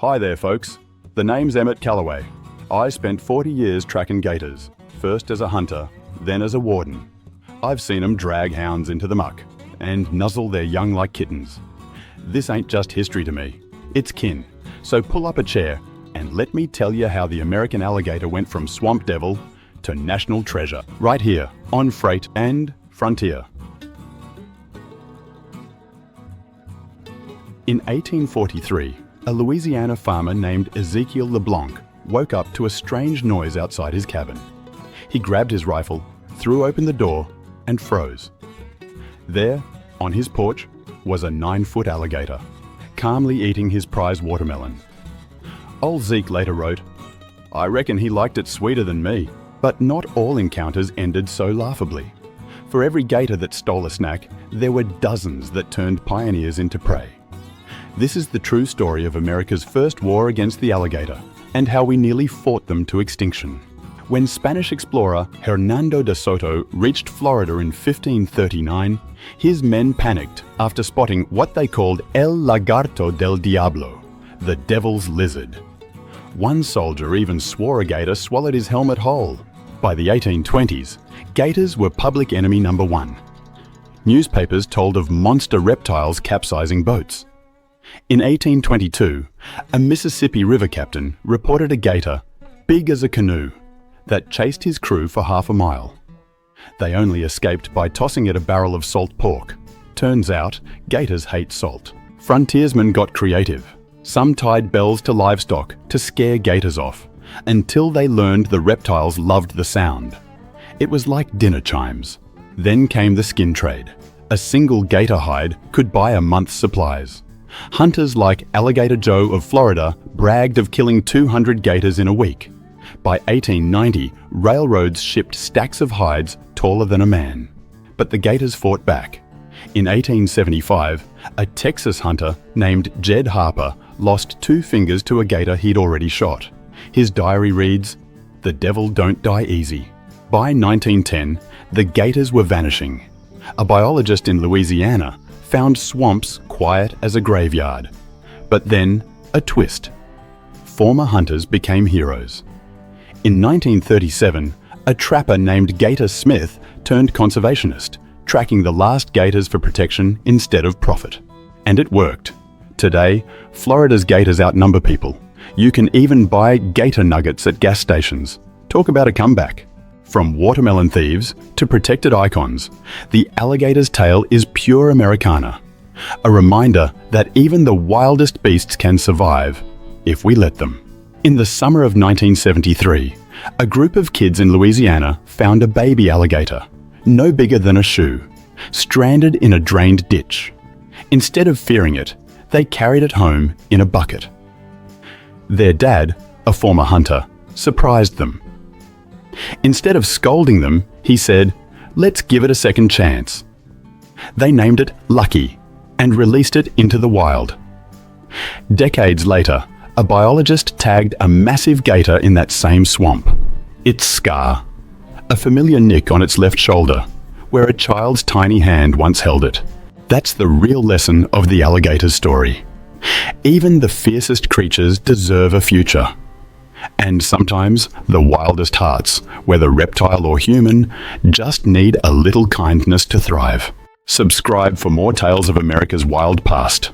Hi there, folks. The name's Emmett Calloway. I spent 40 years tracking gators, first as a hunter, then as a warden. I've seen them drag hounds into the muck and nuzzle their young like kittens. This ain't just history to me, it's kin. So pull up a chair and let me tell you how the American alligator went from swamp devil to national treasure, right here on Freight and Frontier. In 1843, a Louisiana farmer named Ezekiel LeBlanc woke up to a strange noise outside his cabin. He grabbed his rifle, threw open the door, and froze. There, on his porch, was a 9-foot alligator, calmly eating his prize watermelon. Old Zeke later wrote, "I reckon he liked it sweeter than me." But not all encounters ended so laughably. For every gator that stole a snack, there were dozens that turned pioneers into prey. This is the true story of America's first war against the alligator, and how we nearly fought them to extinction. When Spanish explorer Hernando de Soto reached Florida in 1539, his men panicked after spotting what they called El Lagarto del Diablo, the devil's lizard. One soldier even swore a gator swallowed his helmet whole. By the 1820s, gators were public enemy number one. Newspapers told of monster reptiles capsizing boats. In 1822, a Mississippi River captain reported a gator, big as a canoe, that chased his crew for half a mile. They only escaped by tossing it a barrel of salt pork. Turns out, gators hate salt. Frontiersmen got creative. Some tied bells to livestock to scare gators off, until they learned the reptiles loved the sound. It was like dinner chimes. Then came the skin trade. A single gator hide could buy a month's supplies. Hunters like Alligator Joe of Florida bragged of killing 200 gators in a week. By 1890, railroads shipped stacks of hides taller than a man. But the gators fought back. In 1875, a Texas hunter named Jed Harper lost 2 fingers to a gator he'd already shot. His diary reads, "The devil don't die easy." By 1910, the gators were vanishing. A biologist in Louisiana found swamps quiet as a graveyard. But then, a twist. Former hunters became heroes. In 1937, a trapper named Gator Smith turned conservationist, tracking the last gators for protection instead of profit. And it worked. Today, Florida's gators outnumber people. You can even buy gator nuggets at gas stations. Talk about a comeback. From watermelon thieves to protected icons, the alligator's tale is pure Americana. A reminder that even the wildest beasts can survive, if we let them. In the summer of 1973, a group of kids in Louisiana found a baby alligator, no bigger than a shoe, stranded in a drained ditch. Instead of fearing it, they carried it home in a bucket. Their dad, a former hunter, surprised them. Instead of scolding them, he said, "Let's give it a second chance." They named it Lucky and released it into the wild. Decades later, a biologist tagged a massive gator in that same swamp. Its scar, a familiar nick on its left shoulder, where a child's tiny hand once held it. That's the real lesson of the alligator's story. Even the fiercest creatures deserve a future. And sometimes the wildest hearts, whether reptile or human, just need a little kindness to thrive. Subscribe for more tales of America's wild past.